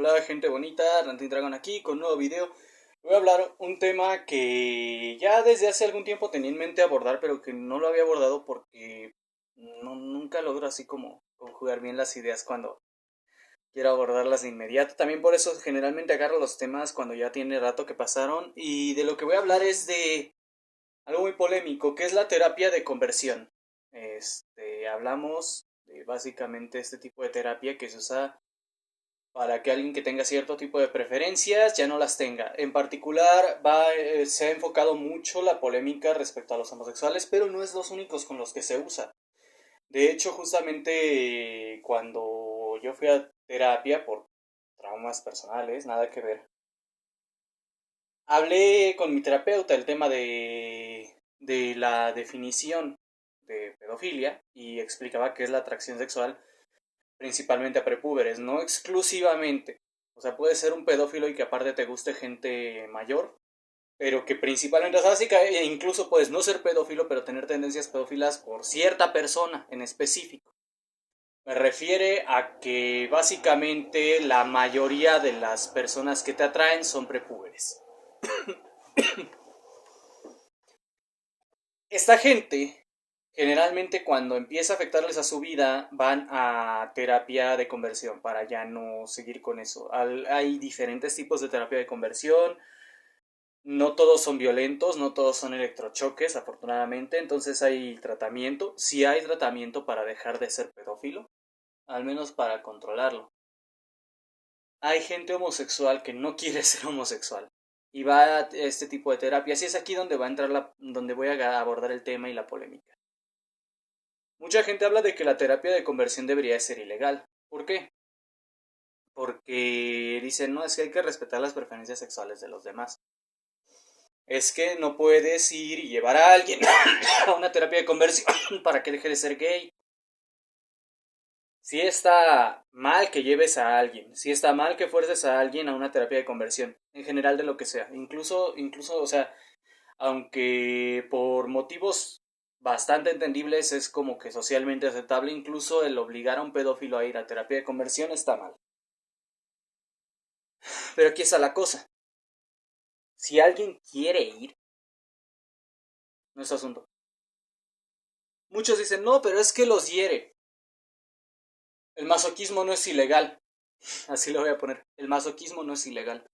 Hola gente bonita, Rantin Dragon aquí con un nuevo video. Voy a hablar un tema que ya desde hace algún tiempo tenía en mente abordar, pero que no lo había abordado porque nunca logro así como conjugar bien las ideas cuando quiero abordarlas de inmediato. También por eso generalmente agarro los temas cuando ya tiene rato que pasaron. Y de lo que voy a hablar es de algo muy polémico, que es la terapia de conversión. Hablamos de básicamente este tipo de terapia que se usa para que alguien que tenga cierto tipo de preferencias ya no las tenga. En particular, se ha enfocado mucho la polémica respecto a los homosexuales, pero no es los únicos con los que se usa. De hecho, justamente cuando yo fui a terapia por traumas personales, nada que ver, hablé con mi terapeuta el tema de la definición de pedofilia y explicaba qué es la atracción sexual principalmente a prepúberes, no exclusivamente. O sea, puede ser un pedófilo y que aparte te guste gente mayor, pero que principalmente, o sea, sí que incluso puedes no ser pedófilo, pero tener tendencias pedófilas por cierta persona en específico. Me refiere a que básicamente la mayoría de las personas que te atraen son prepúberes. Esta gente, generalmente cuando empieza a afectarles a su vida, van a terapia de conversión para ya no seguir con eso. Hay diferentes tipos de terapia de conversión. No todos son violentos, no todos son electrochoques, afortunadamente. Entonces hay tratamiento. Sí hay tratamiento para dejar de ser pedófilo, al menos para controlarlo. Hay gente homosexual que no quiere ser homosexual y va a este tipo de terapia. Así es aquí donde va a entrar donde voy a abordar el tema y la polémica. Mucha gente habla de que la terapia de conversión debería ser ilegal. ¿Por qué? Porque dicen, no, es que hay que respetar las preferencias sexuales de los demás. Es que no puedes ir y llevar a alguien a una terapia de conversión para que deje de ser gay. Si está mal que lleves a alguien, si está mal que fuerces a alguien a una terapia de conversión, en general de lo que sea, incluso, o sea, aunque por motivos bastante entendibles es como que socialmente aceptable, incluso el obligar a un pedófilo a ir a terapia de conversión está mal. Pero aquí está la cosa, si alguien quiere ir, no es asunto. Muchos dicen, no, pero es que los hiere. El masoquismo no es ilegal, así lo voy a poner, el masoquismo no es ilegal.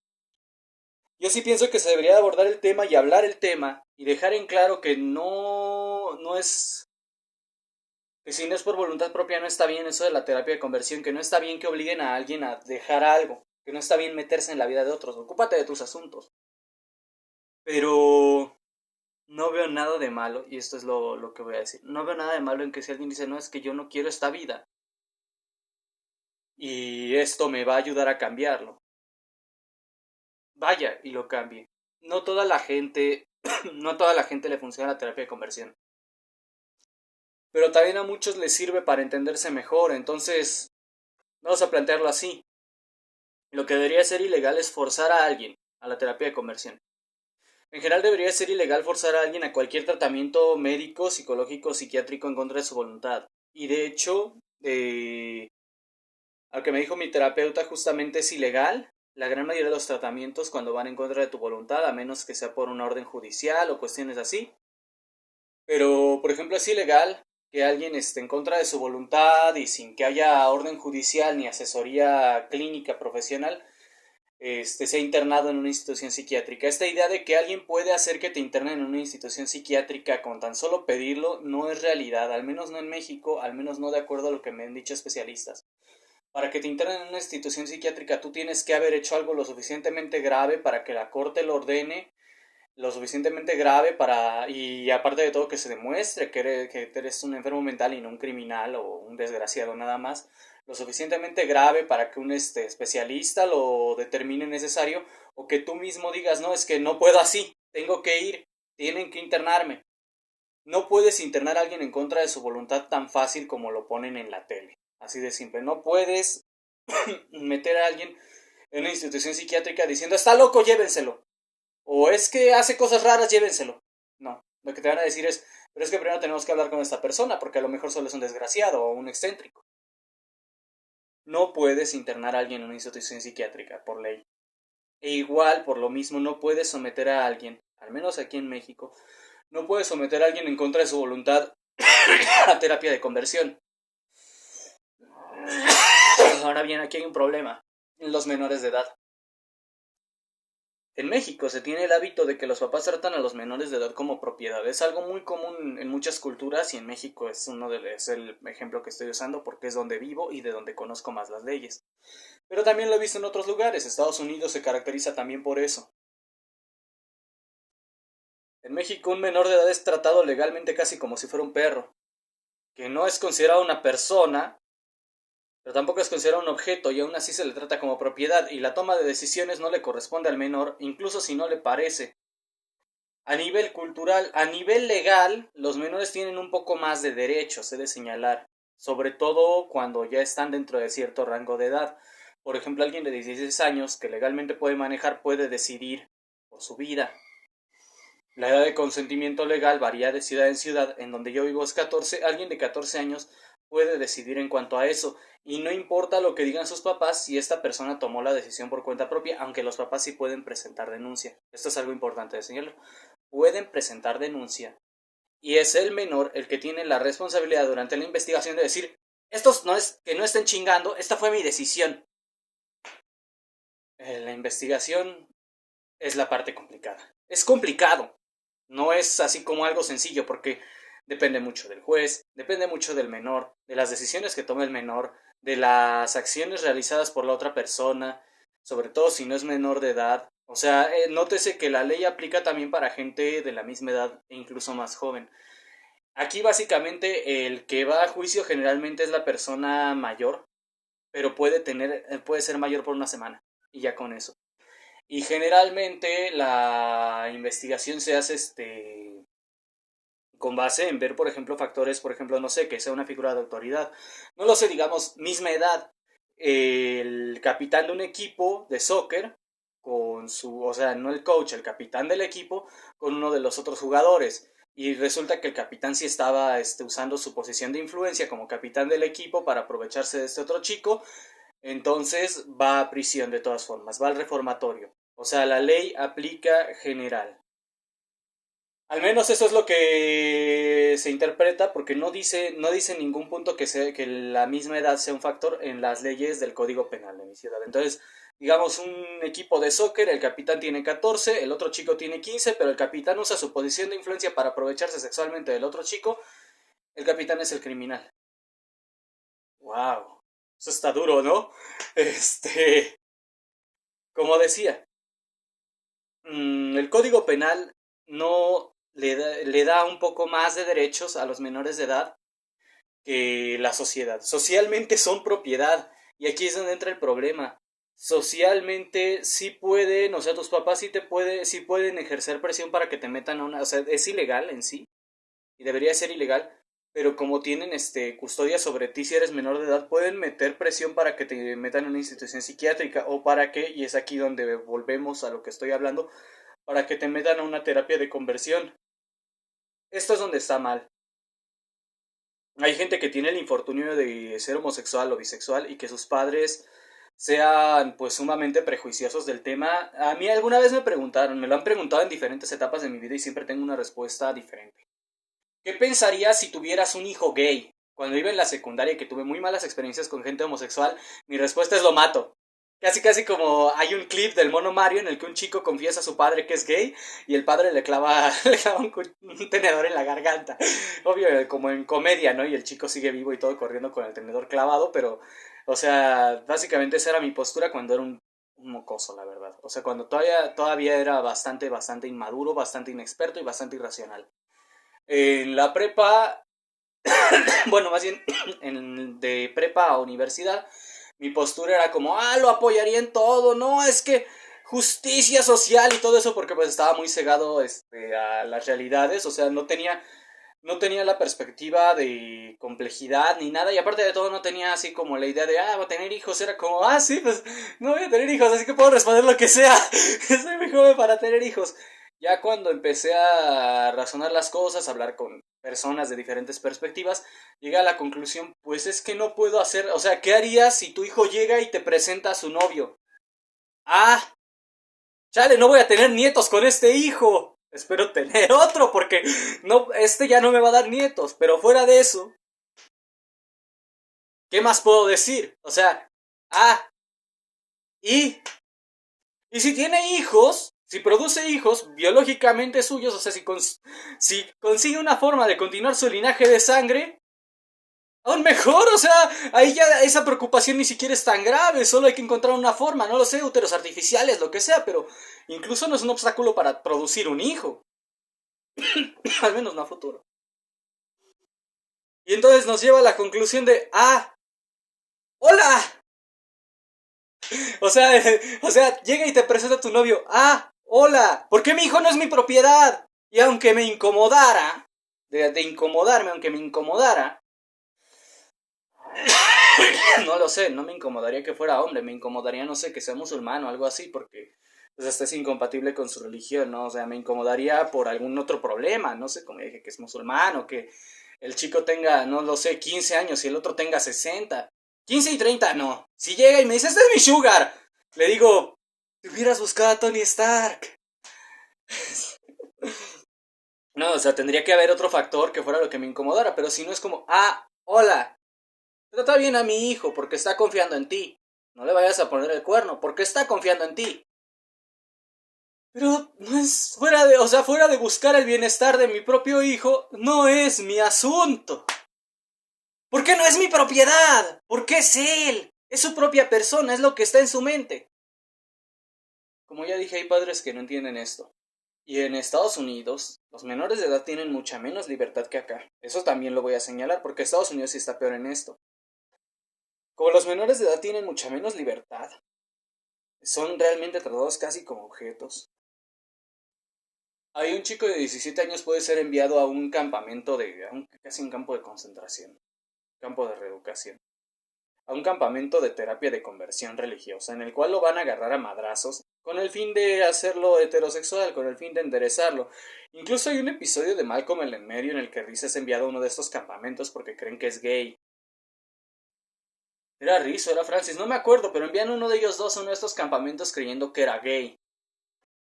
Yo sí pienso que se debería abordar el tema y hablar el tema y dejar en claro que no es, que si no es por voluntad propia no está bien eso de la terapia de conversión, que no está bien que obliguen a alguien a dejar algo, que no está bien meterse en la vida de otros, ocúpate de tus asuntos. Pero no veo nada de malo, y esto es lo que voy a decir, no veo nada de malo en que si alguien dice, no, es que yo no quiero esta vida, y esto me va a ayudar a cambiarlo, vaya y lo cambie. No toda la gente, no toda la gente le funciona la terapia de conversión. Pero también a muchos les sirve para entenderse mejor, entonces vamos a plantearlo así. Lo que debería ser ilegal es forzar a alguien a la terapia de conversión. En general debería ser ilegal forzar a alguien a cualquier tratamiento médico, psicológico, psiquiátrico en contra de su voluntad. Y de hecho, al que me dijo mi terapeuta, justamente es ilegal la gran mayoría de los tratamientos cuando van en contra de tu voluntad, a menos que sea por una orden judicial o cuestiones así. Pero, por ejemplo, es ilegal que alguien esté en contra de su voluntad y sin que haya orden judicial ni asesoría clínica profesional, sea internado en una institución psiquiátrica. Esta idea de que alguien puede hacer que te internen en una institución psiquiátrica con tan solo pedirlo no es realidad, al menos no en México, al menos no de acuerdo a lo que me han dicho especialistas. Para que te internen en una institución psiquiátrica tú tienes que haber hecho algo lo suficientemente grave para que la corte lo ordene, lo suficientemente grave para, y aparte de todo que se demuestre que eres un enfermo mental y no un criminal o un desgraciado nada más, lo suficientemente grave para que un especialista lo determine necesario o que tú mismo digas, no, es que no puedo así, tengo que ir, tienen que internarme. No puedes internar a alguien en contra de su voluntad tan fácil como lo ponen en la tele. Así de simple. No puedes meter a alguien en una institución psiquiátrica diciendo, está loco, llévenselo. O es que hace cosas raras, llévenselo. No, lo que te van a decir es, pero es que primero tenemos que hablar con esta persona, porque a lo mejor solo es un desgraciado o un excéntrico. no puedes internar a alguien en una institución psiquiátrica por ley. E igual, por lo mismo, no puedes someter a alguien, al menos aquí en México, no puedes someter a alguien en contra de su voluntad a terapia de conversión. Ahora bien, aquí hay un problema en los menores de edad. En México se tiene el hábito de que los papás tratan a los menores de edad como propiedad. Es algo muy común en muchas culturas y en México es el ejemplo que estoy usando porque es donde vivo y de donde conozco más las leyes. Pero también lo he visto en otros lugares. Estados Unidos se caracteriza también por eso. En México un menor de edad es tratado legalmente casi como si fuera un perro, que no es considerado una persona, pero tampoco es considerado un objeto y aún así se le trata como propiedad y la toma de decisiones no le corresponde al menor, incluso si no le parece. A nivel cultural, a nivel legal, los menores tienen un poco más de derechos, he de señalar, sobre todo cuando ya están dentro de cierto rango de edad. Por ejemplo, alguien de 16 años que legalmente puede manejar puede decidir por su vida. La edad de consentimiento legal varía de ciudad en ciudad. En donde yo vivo es 14. Alguien de 14 años puede decidir en cuanto a eso. Y no importa lo que digan sus papás si esta persona tomó la decisión por cuenta propia, aunque los papás sí pueden presentar denuncia. Esto es algo importante de señalar. Pueden presentar denuncia. Y es el menor el que tiene la responsabilidad durante la investigación de decir, estos no es que no estén chingando, esta fue mi decisión. La investigación es la parte complicada. Es complicado. No es así como algo sencillo porque depende mucho del juez, depende mucho del menor, de las decisiones que tome el menor, de las acciones realizadas por la otra persona, sobre todo si no es menor de edad. O sea, nótese que la ley aplica también para gente de la misma edad e incluso más joven. Aquí básicamente el que va a juicio generalmente es la persona mayor, pero puede ser mayor por una semana y ya con eso. Y generalmente la investigación se hace con base en ver, por ejemplo, factores, por ejemplo, no sé, que sea una figura de autoridad. No lo sé, digamos, misma edad. El capitán de un equipo de soccer o sea, no el coach, el capitán del equipo con uno de los otros jugadores. Y resulta que el capitán sí estaba usando su posición de influencia como capitán del equipo para aprovecharse de este otro chico. Entonces va a prisión de todas formas, va al reformatorio. O sea, la ley aplica general. Al menos eso es lo que se interpreta porque no dice en ningún punto que la misma edad sea un factor en las leyes del Código Penal de mi ciudad. Entonces, digamos, un equipo de soccer, el capitán tiene 14, el otro chico tiene 15, pero el capitán usa su posición de influencia para aprovecharse sexualmente del otro chico, el capitán es el criminal. ¡Wow! Eso está duro, ¿no? Como decía, el Código Penal no le da un poco más de derechos a los menores de edad que la sociedad. Socialmente son propiedad y aquí es donde entra el problema. Socialmente sí pueden, o sea, tus papás sí pueden ejercer presión para que te metan a una, o sea, es ilegal en sí y debería ser ilegal, pero como tienen custodia sobre ti si eres menor de edad, pueden meter presión para que te metan en una institución psiquiátrica o para que, y es aquí donde volvemos a lo que estoy hablando, para que te metan a una terapia de conversión. Esto es donde está mal. Hay gente que tiene el infortunio de ser homosexual o bisexual y que sus padres sean pues sumamente prejuiciosos del tema. A mí alguna vez me lo han preguntado en diferentes etapas de mi vida y siempre tengo una respuesta diferente. ¿Qué pensarías si tuvieras un hijo gay? Cuando iba en la secundaria y que tuve muy malas experiencias con gente homosexual, mi respuesta es lo mato. Casi casi como hay un clip del mono Mario en el que un chico confiesa a su padre que es gay y el padre le clava, le clava un tenedor en la garganta. Obvio, como en comedia, ¿no? Y el chico sigue vivo y todo corriendo con el tenedor clavado, pero, o sea, básicamente esa era mi postura cuando era un mocoso, la verdad. O sea, cuando todavía era bastante, bastante inmaduro, bastante inexperto y bastante irracional. En la prepa, bueno, más bien de prepa a universidad, mi postura era como, lo apoyaría en todo, no, es que justicia social y todo eso, porque pues estaba muy cegado a las realidades, o sea, no tenía la perspectiva de complejidad ni nada, y aparte de todo no tenía así como la idea de, voy a tener hijos, era como, sí, pues no voy a tener hijos, así que puedo responder lo que sea, soy muy joven para tener hijos. Ya cuando empecé a razonar las cosas, hablar con personas de diferentes perspectivas, llega a la conclusión, pues es que no puedo hacer, o sea, ¿qué harías si tu hijo llega y te presenta a su novio? Ah, chale, no voy a tener nietos con este hijo. Espero tener otro porque no, este ya no me va a dar nietos, pero fuera de eso, ¿qué más puedo decir? O sea, ah, y y si tiene hijos, si produce hijos biológicamente suyos, o sea, si consigue una forma de continuar su linaje de sangre, aún mejor, o sea, ahí ya esa preocupación ni siquiera es tan grave, solo hay que encontrar una forma, no lo sé, úteros artificiales, lo que sea, pero incluso no es un obstáculo para producir un hijo, al menos no a futuro. Y entonces nos lleva a la conclusión de, hola, o sea, o sea, llega y te presenta a tu novio, hola, ¿por qué mi hijo no es mi propiedad? Y aunque me incomodara, de incomodarme, aunque me incomodara, no lo sé, no me incomodaría que fuera hombre, me incomodaría, no sé, que sea musulmán o algo así, porque pues hasta es incompatible con su religión, ¿no? O sea, me incomodaría por algún otro problema, no sé, como dije, que es musulmán o que el chico tenga, no lo sé, 15 años y el otro tenga 60. 15 y 30, no. Si llega y me dice, este es mi sugar, le digo, te hubieras buscado a Tony Stark. No, o sea, tendría que haber otro factor que fuera lo que me incomodara, pero si no es como, hola, trata bien a mi hijo porque está confiando en ti. No le vayas a poner el cuerno porque está confiando en ti. Pero no es fuera de, o sea, fuera de buscar el bienestar de mi propio hijo, no es mi asunto. ¿Por qué no es mi propiedad? ¿Por qué es él? Es su propia persona, es lo que está en su mente. Como ya dije, hay padres que no entienden esto. Y en Estados Unidos, los menores de edad tienen mucha menos libertad que acá. Eso también lo voy a señalar, porque Estados Unidos sí está peor en esto. Como los menores de edad tienen mucha menos libertad, son realmente tratados casi como objetos. Hay un chico de 17 años puede ser enviado a un campamento casi un campo de concentración, campo de reeducación, a un campamento de terapia de conversión religiosa, en el cual lo van a agarrar a madrazos, con el fin de hacerlo heterosexual, con el fin de enderezarlo. Incluso hay un episodio de Malcolm el en medio en el que Reese es enviado a uno de estos campamentos porque creen que es gay. Era Reese o era Francis, no me acuerdo, pero envían uno de ellos dos a uno de estos campamentos creyendo que era gay.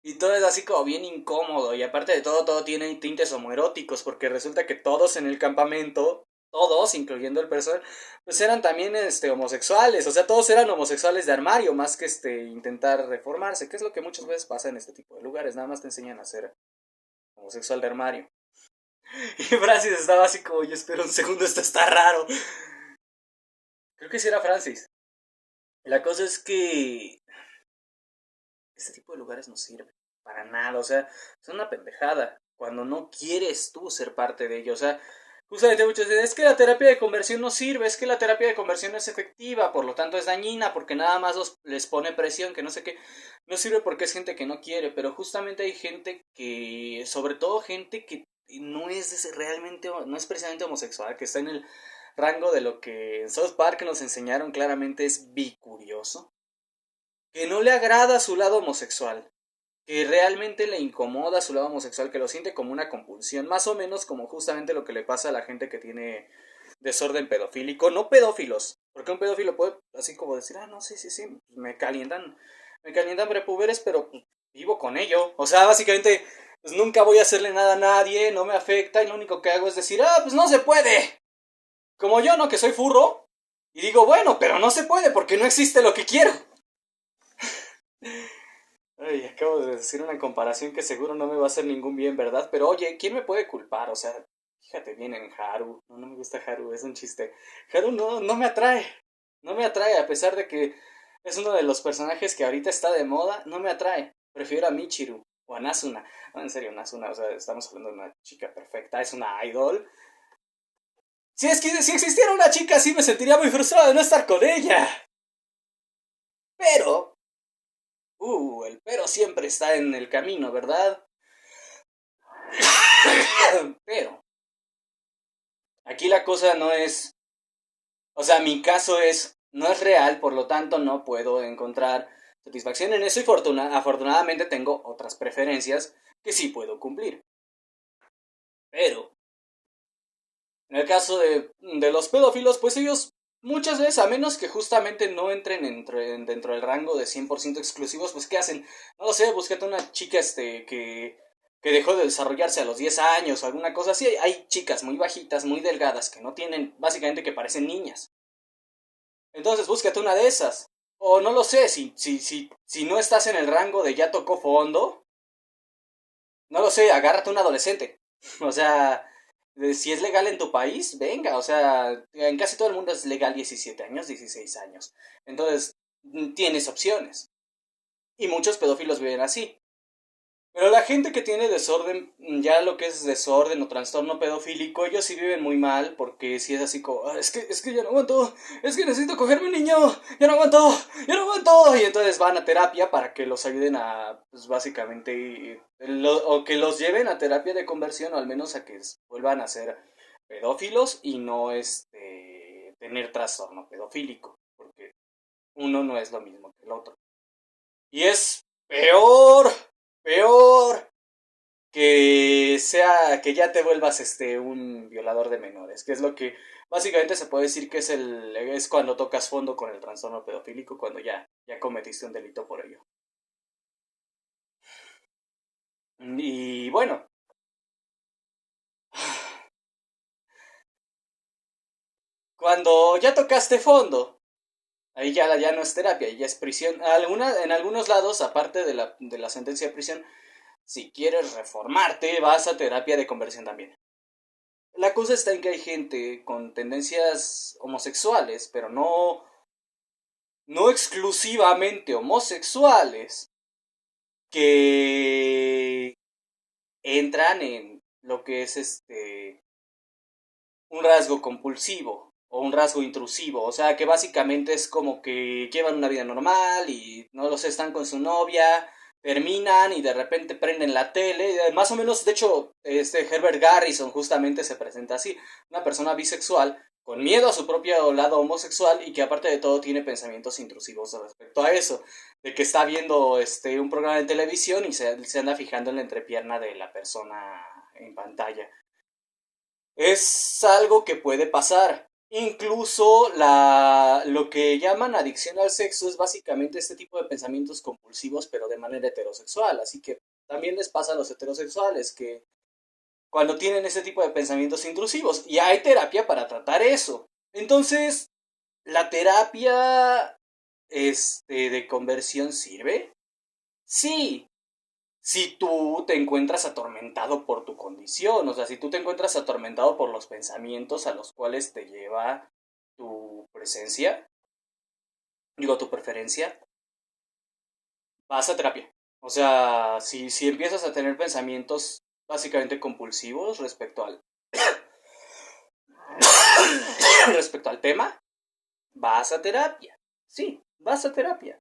Y todo es así como bien incómodo. Y aparte de todo, todo tiene tintes homoeróticos. Porque resulta que todos en el campamento, todos, incluyendo el personal, pues eran también homosexuales. O sea, todos eran homosexuales de armario, más que intentar reformarse. Que es lo que muchas veces pasa en este tipo de lugares. Nada más te enseñan a ser homosexual de armario. Y Francis estaba así como, yo espero un segundo, esto está raro. Creo que sí era Francis. La cosa es que este tipo de lugares no sirven para nada, o sea, es una pendejada cuando no quieres tú ser parte de ello, o sea, justamente muchos dicen, es que la terapia de conversión no sirve, es que la terapia de conversión no es efectiva, por lo tanto es dañina, porque nada más les pone presión, que no sé qué, no sirve porque es gente que no quiere, pero justamente hay gente que, sobre todo gente que no es realmente, no es precisamente homosexual, que está en el rango de lo que en South Park nos enseñaron claramente es bicurioso, que no le agrada su lado homosexual, que realmente le incomoda su lado homosexual, que lo siente como una compulsión, más o menos como justamente lo que le pasa a la gente que tiene desorden pedofílico, no pedófilos, porque un pedófilo puede así como decir, no, sí, sí, sí, me calientan prepúberes, pero pues, vivo con ello, o sea, básicamente, pues nunca voy a hacerle nada a nadie, no me afecta, y lo único que hago es decir, pues no se puede, como yo, ¿no? Que soy furro, y digo, bueno, pero no se puede porque no existe lo que quiero. Ay, acabo de decir una comparación que seguro no me va a hacer ningún bien, ¿verdad? Pero oye, ¿quién me puede culpar? O sea, fíjate bien en Haru. No, no me gusta Haru, es un chiste. Haru no me atrae. No me atrae, a pesar de que es uno de los personajes que ahorita está de moda, no me atrae. Prefiero a Michiru o a Nazuna. No, en serio, Nazuna, o sea, estamos hablando de una chica perfecta, es una idol. Si es que si existiera una chica así me sentiría muy frustrado de no estar con ella. Pero el pero siempre está en el camino, ¿verdad? Pero aquí la cosa no es, o sea, mi caso no es real, por lo tanto no puedo encontrar satisfacción en eso y afortunadamente tengo otras preferencias que sí puedo cumplir. Pero En el caso de los pedófilos, pues ellos muchas veces, a menos que justamente no entren dentro del rango de 100% exclusivos, pues ¿qué hacen? No lo sé, búscate una chica que dejó de desarrollarse a los 10 años o alguna cosa así. Hay chicas muy bajitas, muy delgadas, que no tienen, básicamente que parecen niñas. Entonces búscate una de esas. O no lo sé, si no estás en el rango de ya tocó fondo, no lo sé, agárrate un adolescente. O sea, si es legal en tu país, venga, o sea, en casi todo el mundo es legal 17 años, 16 años. Entonces, tienes opciones. Y muchos pedófilos viven así. Pero la gente que tiene desorden, ya lo que es desorden o trastorno pedofílico, ellos sí viven muy mal porque si es así como, "Ah, es que ya no aguanto, es que necesito cogerme un niño, ya no aguanto, ya no aguanto". Y entonces van a terapia para que los ayuden a, pues básicamente, o que los lleven a terapia de conversión o al menos a que vuelvan a ser pedófilos y no tener trastorno pedofílico, porque uno no es lo mismo que el otro. Y es peor, peor que ya te vuelvas un violador de menores, que es lo que básicamente se puede decir que es cuando tocas fondo con el trastorno pedofílico, cuando ya cometiste un delito por ello. Y bueno, cuando ya tocaste fondo, ahí ya no es terapia, ya es prisión. En algunos lados, aparte de la sentencia de prisión, si quieres reformarte, vas a terapia de conversión también. La cosa está en que hay gente con tendencias homosexuales, pero no exclusivamente homosexuales, que entran en lo que es un rasgo compulsivo o un rasgo intrusivo, o sea que básicamente es como que llevan una vida normal y no lo sé, están con su novia, terminan y de repente prenden la tele, más o menos, de hecho, Herbert Garrison justamente se presenta así, una persona bisexual con miedo a su propio lado homosexual y que aparte de todo tiene pensamientos intrusivos respecto a eso, de que está viendo un programa de televisión y se anda fijando en la entrepierna de la persona en pantalla. Es algo que puede pasar. Incluso lo que llaman adicción al sexo es básicamente este tipo de pensamientos compulsivos, pero de manera heterosexual. Así que también les pasa a los heterosexuales que cuando tienen ese tipo de pensamientos intrusivos, y hay terapia para tratar eso. Entonces, ¿la terapia de conversión sirve? Sí, si tú te encuentras atormentado por tu condición, o sea, si tú te encuentras atormentado por los pensamientos a los cuales te lleva tu presencia, digo tu preferencia, vas a terapia. O sea, si empiezas a tener pensamientos básicamente compulsivos respecto al tema, vas a terapia. Sí, vas a terapia.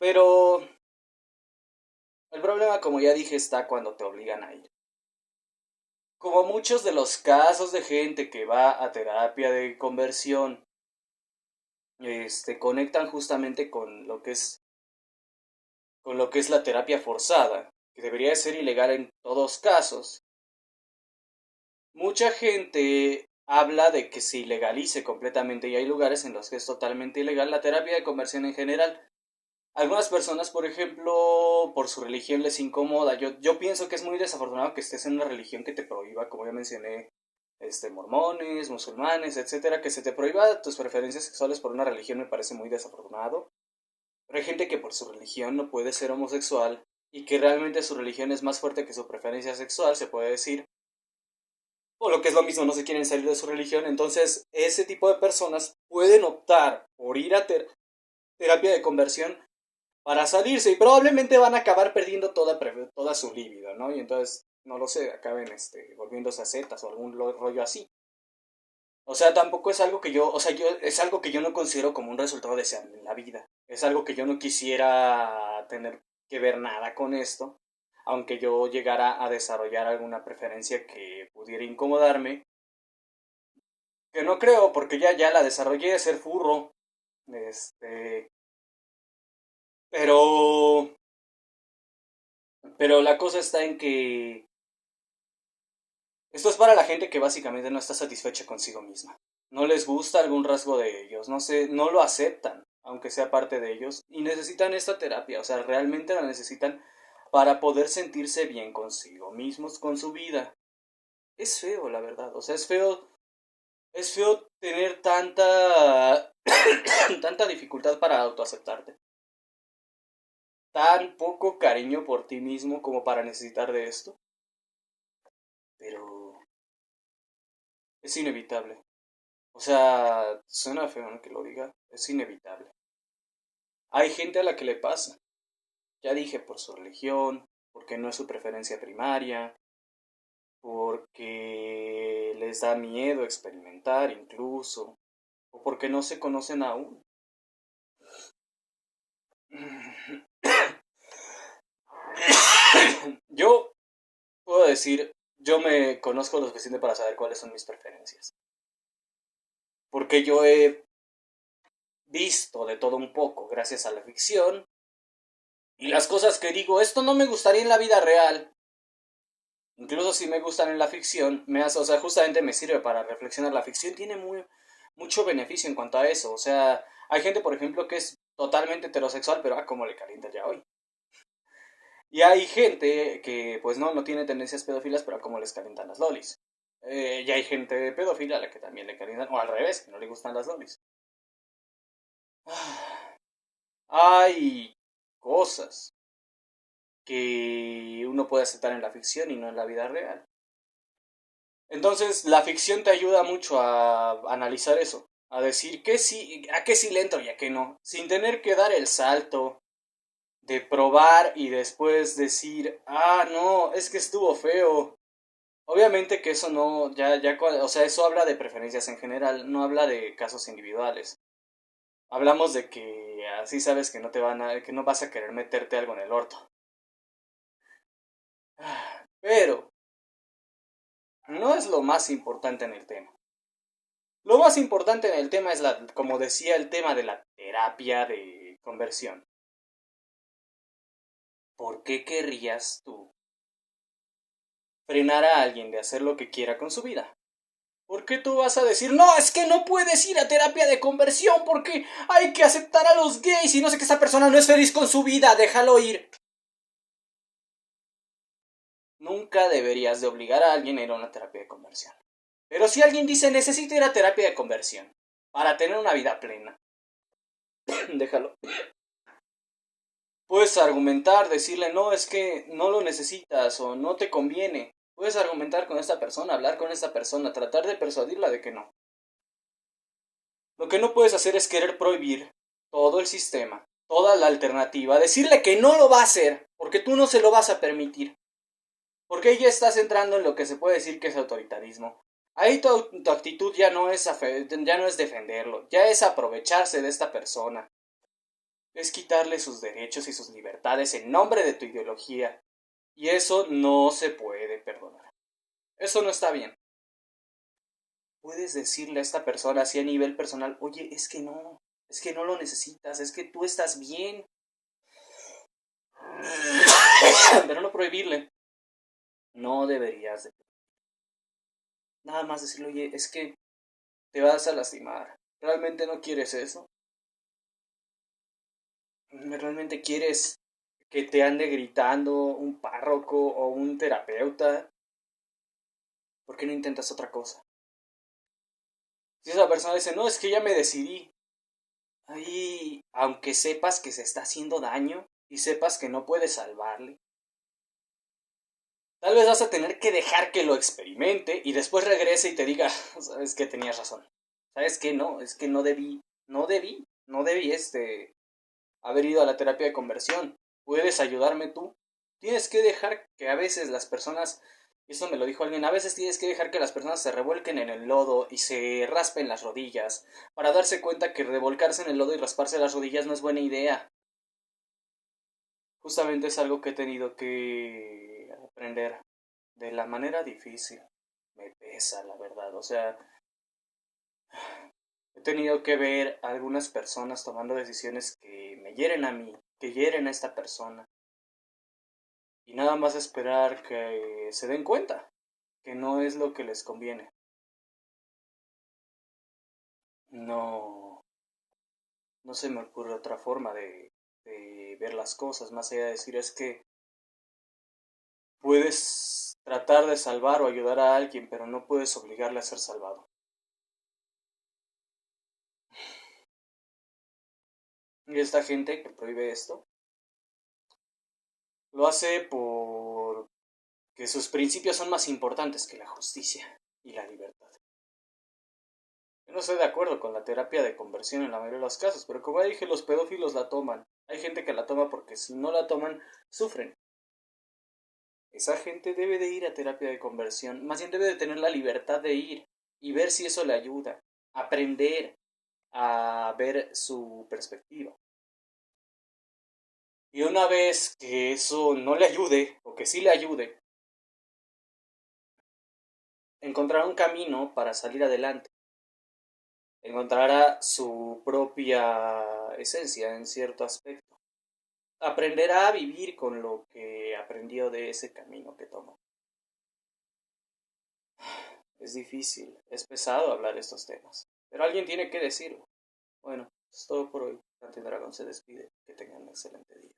Pero el problema, como ya dije, está cuando te obligan a ir. Como muchos de los casos de gente que va a terapia de conversión, conectan justamente con lo que es la terapia forzada, que debería de ser ilegal en todos casos. Mucha gente habla de que se ilegalice completamente y hay lugares en los que es totalmente ilegal la terapia de conversión en general. Algunas personas, por ejemplo, por su religión les incomoda. Yo pienso que es muy desafortunado que estés en una religión que te prohíba, como ya mencioné, mormones, musulmanes, etcétera, que se te prohíba tus preferencias sexuales por una religión me parece muy desafortunado. Pero hay gente que por su religión no puede ser homosexual y que realmente su religión es más fuerte que su preferencia sexual, se puede decir, o lo que es lo mismo, no se quieren salir de su religión. Entonces, ese tipo de personas pueden optar por ir a terapia de conversión para salirse y probablemente van a acabar perdiendo toda su libido, ¿no? Y entonces, no lo sé, acaben volviéndose a zetas o algún rollo así. O sea, tampoco es algo que es algo que yo no considero como un resultado deseable en la vida. Es algo que yo no quisiera tener que ver nada con esto, aunque yo llegara a desarrollar alguna preferencia que pudiera incomodarme, que no creo, porque ya la desarrollé de ser furro, este, pero, pero la cosa está en que Esto es para la gente que básicamente no está satisfecha consigo misma. No les gusta algún rasgo de ellos, no sé, no lo aceptan, aunque sea parte de ellos, y necesitan esta terapia, o sea, realmente la necesitan para poder sentirse bien consigo mismos, con su vida. Es feo, la verdad, o sea, es feo tener tanta, tanta dificultad para autoaceptarte. Tan poco cariño por ti mismo como para necesitar de esto. Pero es inevitable. O sea, suena feo, ¿no?, que lo diga. Es inevitable. Hay gente a la que le pasa. Ya dije, por su religión, porque no es su preferencia primaria, porque les da miedo experimentar incluso, o porque no se conocen aún. Yo puedo decir, yo me conozco lo suficiente para saber cuáles son mis preferencias. Porque yo he visto de todo un poco gracias a la ficción. Y las cosas que digo, esto no me gustaría en la vida real. Incluso si me gustan en la ficción, o sea, justamente me sirve para reflexionar. La ficción tiene mucho beneficio en cuanto a eso. O sea, hay gente, por ejemplo, que es totalmente heterosexual, pero cómo le calienta ya hoy. Y hay gente que, pues no tiene tendencias pedófilas, pero cómo les calientan las lolis. Y hay gente pedófila a la que también le calientan, o al revés, que no le gustan las lolis. Hay cosas que uno puede aceptar en la ficción y no en la vida real. Entonces, la ficción te ayuda mucho a analizar eso, a decir que sí, a qué sí le entro y a qué no, sin tener que dar el salto de probar y después decir, no, es que estuvo feo. Obviamente que eso no, o sea, eso habla de preferencias en general, no habla de casos individuales. Hablamos de que así sabes que que no vas a querer meterte algo en el orto. Pero no es lo más importante en el tema. Lo más importante en el tema es como decía, el tema de la terapia de conversión. ¿Por qué querrías tú frenar a alguien de hacer lo que quiera con su vida? ¿Por qué tú vas a decir, no, es que no puedes ir a terapia de conversión porque hay que aceptar a los gays y no sé que esa persona no es feliz con su vida, déjalo ir? Nunca deberías de obligar a alguien a ir a una terapia de conversión. Pero si alguien dice, necesito ir a terapia de conversión para tener una vida plena, déjalo. Puedes argumentar, decirle, no, es que no lo necesitas o no te conviene. Puedes argumentar con esta persona, hablar con esta persona, tratar de persuadirla de que no. Lo que no puedes hacer es querer prohibir todo el sistema, toda la alternativa, decirle que no lo va a hacer, porque tú no se lo vas a permitir. Porque ya estás entrando en lo que se puede decir que es autoritarismo. Ahí tu actitud ya no es defenderlo, ya es aprovecharse de esta persona. Es quitarle sus derechos y sus libertades en nombre de tu ideología. Y eso no se puede perdonar. Eso no está bien. Puedes decirle a esta persona así a nivel personal, oye, es que no lo necesitas, es que tú estás bien. Pero no prohibirle. No deberías de. Nada más decirle, oye, es que te vas a lastimar. ¿Realmente no quieres eso? ¿Realmente quieres que te ande gritando un párroco o un terapeuta? ¿Por qué no intentas otra cosa? Si esa persona dice, no, es que ya me decidí. Ahí, aunque sepas que se está haciendo daño y sepas que no puedes salvarle, tal vez vas a tener que dejar que lo experimente y después regrese y te diga, sabes que tenías razón. ¿Sabes qué? No, es que no debí haber ido a la terapia de conversión. ¿Puedes ayudarme tú? Tienes que dejar que a veces las personas, eso me lo dijo alguien, a veces tienes que dejar que las personas se revuelquen en el lodo y se raspen las rodillas, para darse cuenta que revolcarse en el lodo y rasparse las rodillas no es buena idea. Justamente es algo que he tenido que aprender de la manera difícil. Me pesa, la verdad. O sea, he tenido que ver a algunas personas tomando decisiones que me hieren a mí, que hieren a esta persona. Y nada más esperar que se den cuenta. que no es lo que les conviene. No, no se me ocurre otra forma de ver las cosas, más allá de decir es que puedes tratar de salvar o ayudar a alguien, pero no puedes obligarle a ser salvado. Y esta gente que prohíbe esto, lo hace por que sus principios son más importantes que la justicia y la libertad. Yo no estoy de acuerdo con la terapia de conversión en la mayoría de los casos, pero como ya dije, los pedófilos la toman. Hay gente que la toma porque si no la toman, sufren. Esa gente debe de ir a terapia de conversión, más bien debe de tener la libertad de ir y ver si eso le ayuda, aprender a ver su perspectiva. Y una vez que eso no le ayude, o que sí le ayude, encontrará un camino para salir adelante. Encontrará su propia esencia en cierto aspecto. Aprenderá a vivir con lo que aprendió de ese camino que tomó. Es difícil, es pesado hablar de estos temas, pero alguien tiene que decirlo. Bueno, es todo por hoy. Dante Dragón se despide. Que tengan un excelente día.